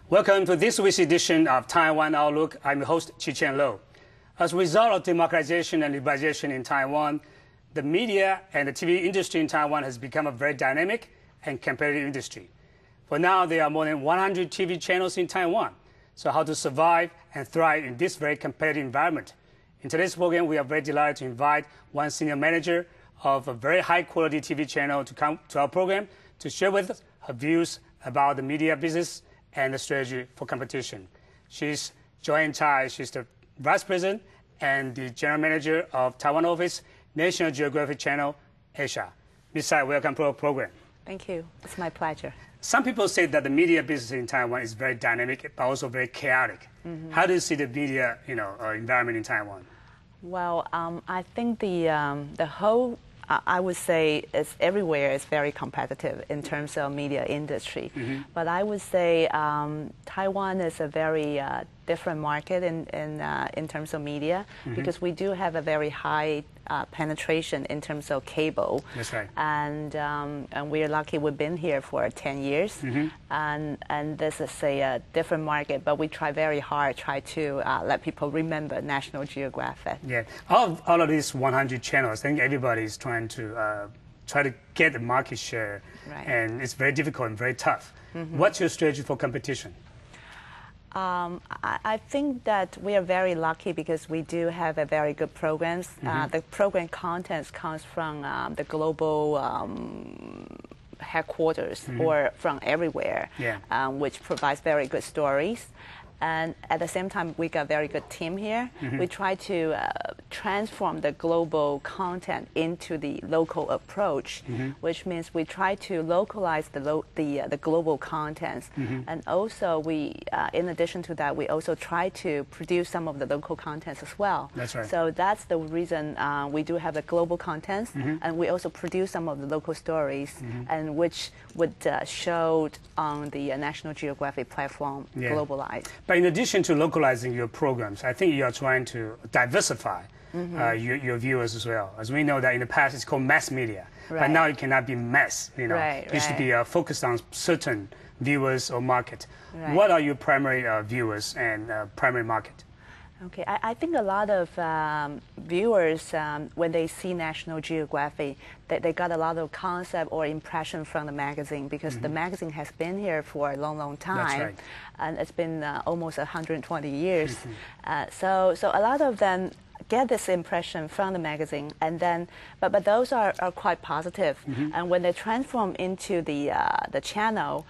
Welcome to this week's edition of Taiwan Outlook. I'm your host, Chi-Chen Lo. As a result of democratization and liberalization in Taiwan, the media and the TV industry in Taiwan has become a very dynamic and competitive industry. For now, there are more than 100 TV channels in Taiwan. So how to survive and thrive in this very competitive environment? In today's program, we are very delighted to invite one senior manager of a very high-quality TV channel to come to our program to share with us her views about the media business and the strategy for competition. She's Joanne Tsai. She's the Vice President and the General Manager of Taiwan office, National Geographic Channel, Asia. Ms. Tsai, welcome to our program. Thank you. It's my pleasure. Some people say that the media business in Taiwan is very dynamic, but also very chaotic. Mm-hmm. How do you see the media, environment in Taiwan? Well, I think the whole, I would say, is everywhere is very competitive in terms of media industry. Mm-hmm. But I would say Taiwan is a very different market in terms of media, mm-hmm. because we do have a very high penetration in terms of cable. That's right. And we're lucky we've been here for 10 years. Mm-hmm. And this is a different market, but we try very hard, to let people remember National Geographic. Yeah, all of these 100 channels, I think everybody is trying to get the market share. Right. And it's very difficult and very tough. Mm-hmm. What's your strategy for competition? I think that we are very lucky because we do have a very good programs. Mm-hmm. The program content comes from the global headquarters, mm-hmm. or from everywhere, yeah. Which provides very good stories. And at the same time, we got a very good team here. Mm-hmm. We try to transform the global content into the local approach, mm-hmm. which means we try to localize the global contents. Mm-hmm. And also, we, in addition to that, we also try to produce some of the local contents as well. That's right. So that's the reason we do have the global contents, mm-hmm. and we also produce some of the local stories, mm-hmm. and which would show on the National Geographic platform, yeah. Globalized. But in addition to localizing your programs, I think you are trying to diversify, mm-hmm. Your viewers as well. As we know that in the past it's called mass media, right. But now it cannot be mass. Right, it should be focused on certain viewers or market. Right. What are your primary viewers and primary market? Okay, I think a lot of viewers, when they see National Geographic, they got a lot of concept or impression from the magazine, because mm-hmm. the magazine has been here for a long, long time. That's right. And it's been almost 120 years. Mm-hmm. So a lot of them get this impression from the magazine, and then, but those are quite positive. Mm-hmm. And when they transform into the channel,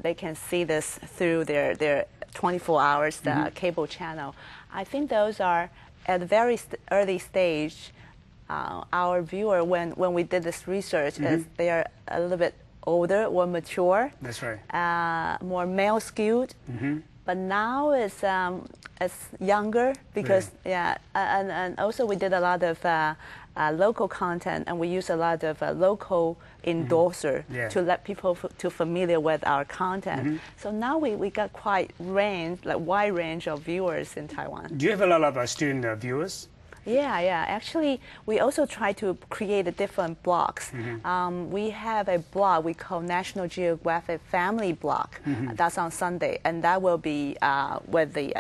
they can see this through their 24 hours mm-hmm. Cable channel. I think those are at a very early stage. Our viewer, when we did this research, mm-hmm. is they are a little bit older or mature. That's right. More male skewed. Mm-hmm. But now it's younger because, really? Yeah, and also we did a lot of local content, and we use a lot of local endorser, mm-hmm. yeah. to let people to familiar with our content. Mm-hmm. So now we got quite wide range of viewers in Taiwan. Do you have a lot of student viewers? Yeah. Actually, we also try to create different blogs. Mm-hmm. We have a blog we call National Geographic Family Blog. Mm-hmm. That's on Sunday, and that will be with the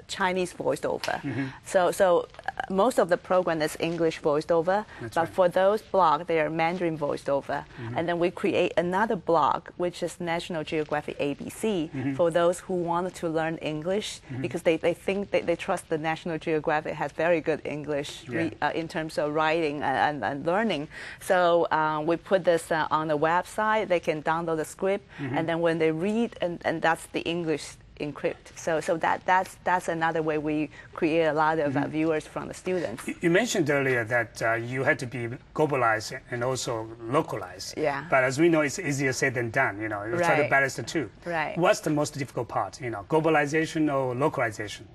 Chinese voiceover. Mm-hmm. So most of the program is English voiceover, but right. For those blogs, they are Mandarin voiceover. Mm-hmm. And then we create another blog, which is National Geographic ABC, mm-hmm. for those who want to learn English, mm-hmm. because they think they trust the National Geographic has very good English, yeah. In terms of writing and learning. So we put this on the website. They can download the script, mm-hmm. and then when they read, and that's the English encrypt. So that's another way we create a lot of mm-hmm. Viewers from the students. You mentioned earlier that you had to be globalized and also localized. Yeah. But as we know, it's easier said than done. You right. try to balance the two. Right. What's the most difficult part? Globalization or localization?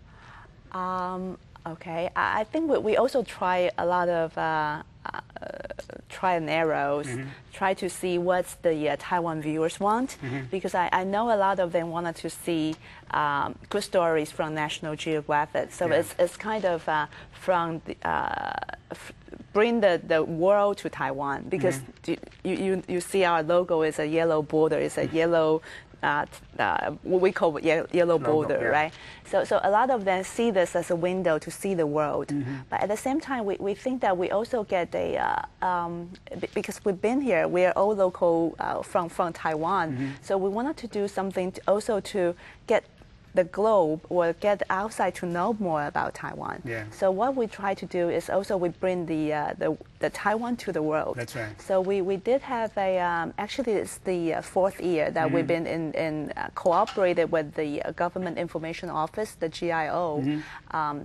Okay, I think we also try a lot of try and errors, mm-hmm. try to see what the Taiwan viewers want, mm-hmm. because I know a lot of them wanted to see good stories from National Geographic. So yeah. it's kind of from the, bring the world to Taiwan, because mm-hmm. you see our logo is a yellow border, it's a yellow we call yellow border, yeah. right? So a lot of them see this as a window to see the world. But at the same time, we think that we also get because we've been here, we are all local from Taiwan. So we wanted to do something also to get the globe or get outside to know more about Taiwan. Yeah. So what we try to do is also we bring the Taiwan to the world. That's right. So we did have actually it's the fourth year that we've been in cooperated with the Government Information Office, the GIO,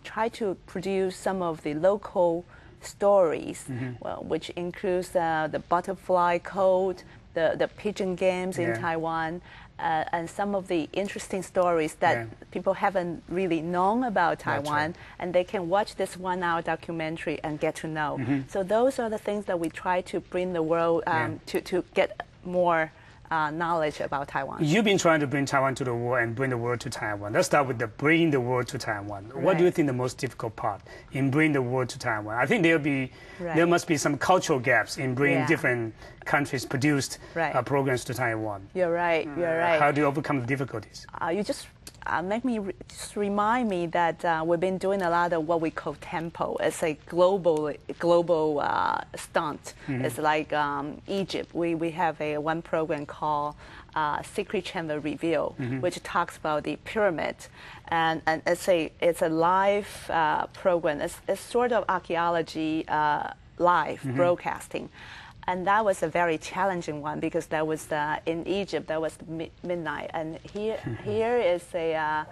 try to produce some of the local stories, well, which includes the butterfly code, the pigeon games in Taiwan, and some of the interesting stories that people haven't really known about Taiwan, and they can watch this 1-hour documentary and get to know. So those are the things that we try to bring the world to get more knowledge about Taiwan. You've been trying to bring Taiwan to the world and bring the world to Taiwan. Let's start with the bringing the world to Taiwan. What do you think the most difficult part in bringing the world to Taiwan? I think there must be some cultural gaps in bringing different countries produced programs to Taiwan. You're right. You're right. How do you overcome the difficulties? You just make me just remind me that we've been doing a lot of what we call tempo. It's a global stunt. It's like Egypt. We have one program called Secret Chamber Reveal, which talks about the pyramid, and it's a live program. It's sort of archaeology live broadcasting. And that was a very challenging one because that was in Egypt. That was midnight, and here is a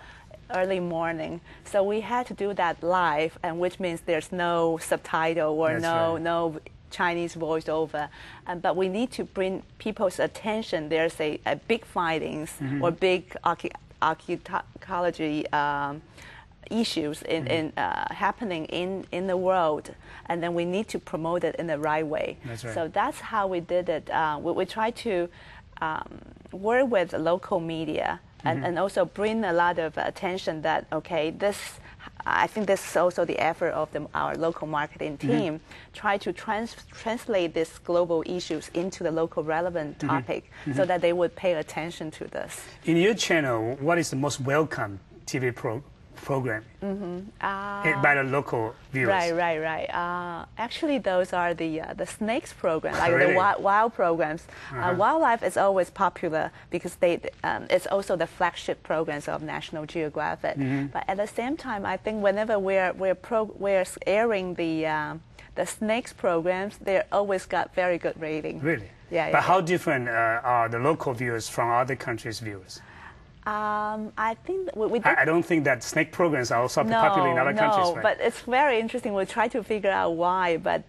early morning. So we had to do that live, and which means there's no subtitle or no Chinese voiceover. But we need to bring people's attention. There's a big findings or big archaeology issues happening in the world, and then we need to promote it in the right way. That's right. So that's how we did it. We try to work with local media and also bring a lot of attention that, okay, I think this is also the effort of our local marketing team, try to translate these global issues into the local relevant topic so that they would pay attention to this. In your channel, what is the most welcome TV program by the local viewers? Right. Actually, those are the snakes program, like Really? the wild programs. Wildlife is always popular because it's also the flagship programs of National Geographic. But at the same time, I think whenever we're airing the snakes programs, they always got very good rating. Really? Yeah. But how different are the local viewers from other countries' viewers? I think I don't think that snake programs are also popular in other countries, right? But it's very interesting. We'll try to figure out why, but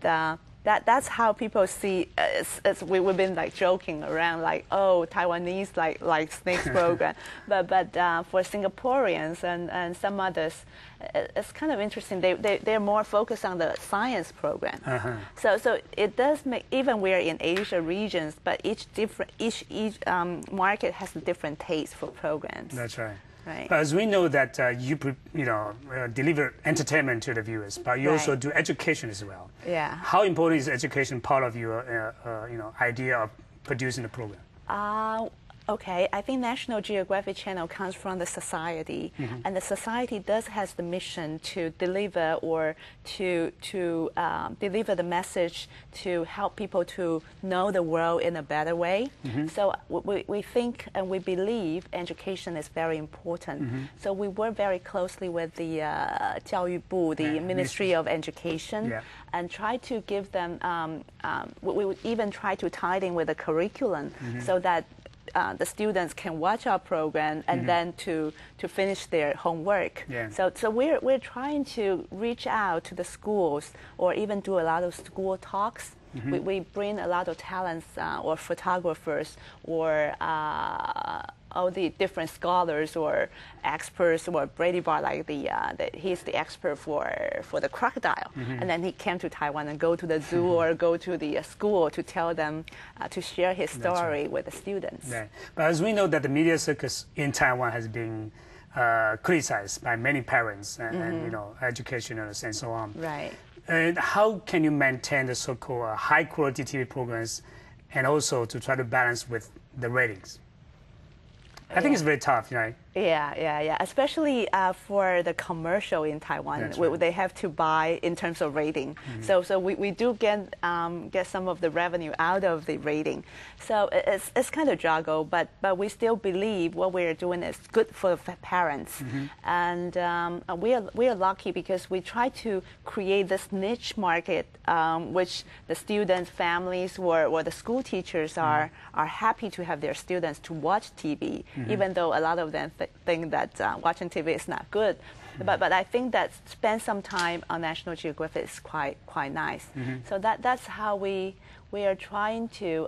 that's how people see. We've been like joking around, like, oh, Taiwanese like snakes program, but for Singaporeans and some others, it's kind of interesting. They're more focused on the science program. So it does make, even we're in Asia regions, but each market has a different taste for programs. That's right. Right. But as we know that you deliver entertainment to the viewers, but you also do education as well. Yeah. How important is education part of your idea of producing the program? Okay, I think National Geographic Channel comes from the society, and the society does has the mission to deliver or to deliver the message to help people to know the world in a better way. So we think and we believe education is very important. So we work very closely with the 教育部, the Ministry of Education, and try to give them. We would even try to tie it in with the curriculum so that the students can watch our program and then to finish their homework. So we're trying to reach out to the schools or even do a lot of school talks. We bring a lot of talents or photographers or all the different scholars or experts or Brady Bar, like he's the expert for the crocodile, and then he came to Taiwan and go to the zoo or go to the school to tell them to share his story with the students. But as we know that the media circus in Taiwan has been criticized by many parents and educationalists and so on. Right. And how can you maintain the so-called high-quality TV programs and also to try to balance with the ratings? I think it's very tough, right? Yeah. Especially for the commercial in Taiwan, right. They have to buy in terms of rating. So we do get some of the revenue out of the rating. So it's kind of juggle, but we still believe what we're doing is good for the parents, and we are lucky because we try to create this niche market, which the students, families, or the school teachers are happy to have their students to watch TV, even though a lot of them think that watching TV is not good. But I think that spend some time on National Geographic is quite nice. So that's how we are trying to.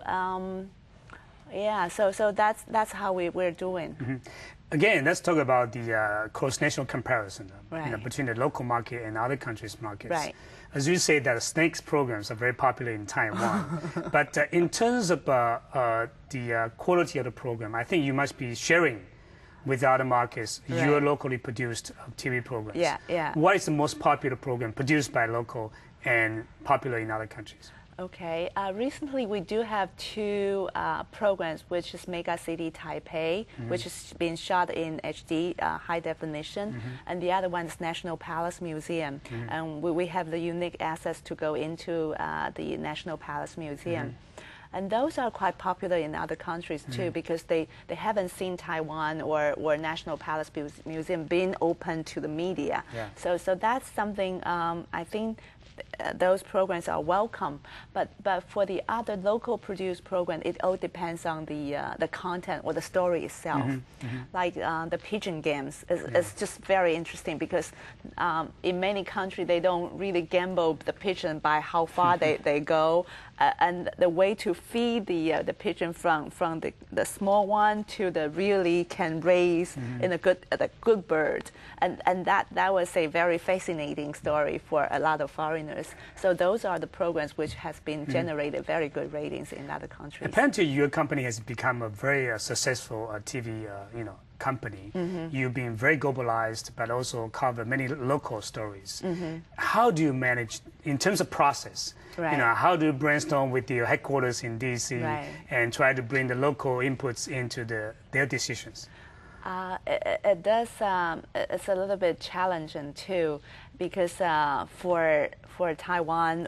So that's how we're doing. Again, let's talk about the cross-national comparison Right. Between the local market and other countries' markets. Right. As you say, that snakes programs are very popular in Taiwan. But in terms of the quality of the program, I think you must be sharing with other markets your locally produced TV programs. Yeah. What is the most popular program produced by local and popular in other countries? Okay. Recently, we do have two programs, which is Mega City Taipei, which is being shot in HD, high definition, and the other one is National Palace Museum. And we have the unique access to go into the National Palace Museum. And those are quite popular in other countries too, because they haven't seen Taiwan or National Palace Museum being open to the media. Yeah. So that's something I think those programs are welcome. But for the other local produced program, it all depends on the content or the story itself. Like the pigeon games is just very interesting because in many countries they don't really gamble the pigeon by how far they go. And the way to feed the pigeon from the small one to the really can raise in a good bird, and that was a very fascinating story for a lot of foreigners. So those are the programs which has been generated very good ratings in other countries. Apparently, your company has become a very successful TV company. You've been very globalized, but also cover many local stories. How do you manage in terms of process? Right. How do you brainstorm with your headquarters in DC and try to bring the local inputs into their decisions? It does. It's a little bit challenging too, because for Taiwan.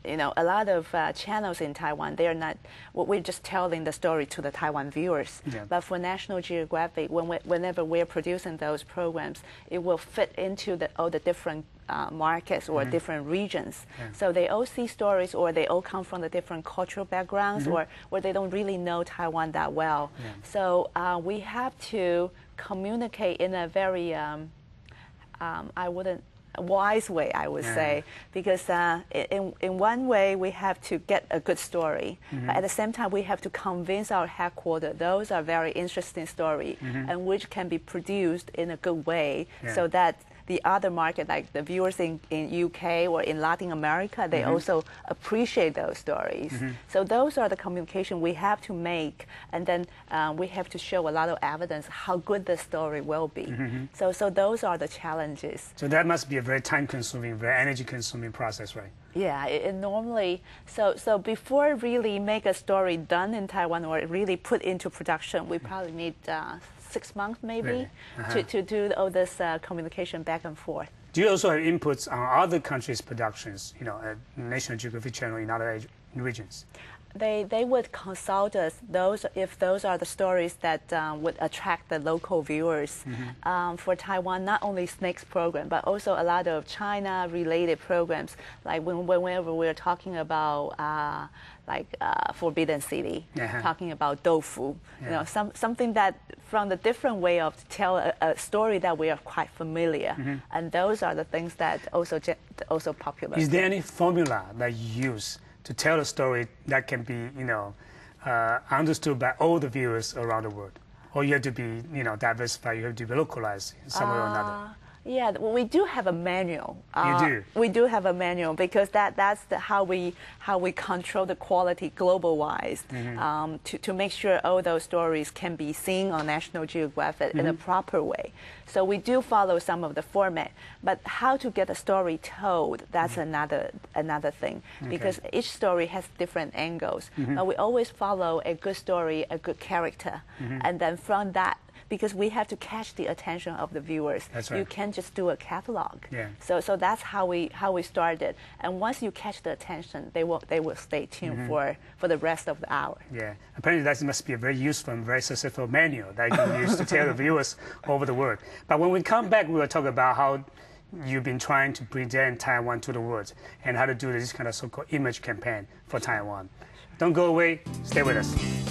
A lot of channels in Taiwan, they are not. We're just telling the story to the Taiwan viewers. But for National Geographic, whenever we're producing those programs, it will fit into all the different markets or different regions. So they all see stories, or they all come from the different cultural backgrounds, or they don't really know Taiwan that well. So we have to communicate in a very wise way, I would say, because in one way we have to get a good story, but at the same time we have to convince our headquarters those are very interesting stories and which can be produced in a good way, so that the other market, like the viewers in UK or in Latin America, they also appreciate those stories. So those are the communication we have to make, and then we have to show a lot of evidence how good the story will be. So those are the challenges. So that must be a very time-consuming, very energy-consuming process, right? Yeah, it normally, so before really make a story done in Taiwan or really put into production, we probably need 6 months maybe to do all this communication back and forth. Do you also have inputs on other countries' productions, National Geographic Channel in other regions? They would consult us if those are the stories that would attract the local viewers. For Taiwan, not only snakes program, but also a lot of China-related programs. Like whenever we're talking about Forbidden City, talking about tofu, something that from the different way of tell a story that we are quite familiar, and those are the things that also popular. Is there any formula that you use to tell a story that can be, understood by all the viewers around the world? Or you have to be, diversified, you have to be localized in some way or another? Yeah, we do have a manual. You do? We do have a manual because that's how we control the quality global-wise to make sure all those stories can be seen on National Geographic in a proper way. So we do follow some of the format, but how to get a story told, that's another thing, because each story has different angles. But we always follow a good story, a good character, and then from that, because we have to catch the attention of the viewers. That's right. You can't just do a catalog. Yeah. So that's how we started. And once you catch the attention, they will stay tuned for the rest of the hour. Yeah. Apparently that must be a very useful and very successful manual that you can use to tell the viewers over the world. But when we come back, we will talk about how you've been trying to present Taiwan to the world and how to do this kind of so-called image campaign for Taiwan. Don't go away. Stay with us.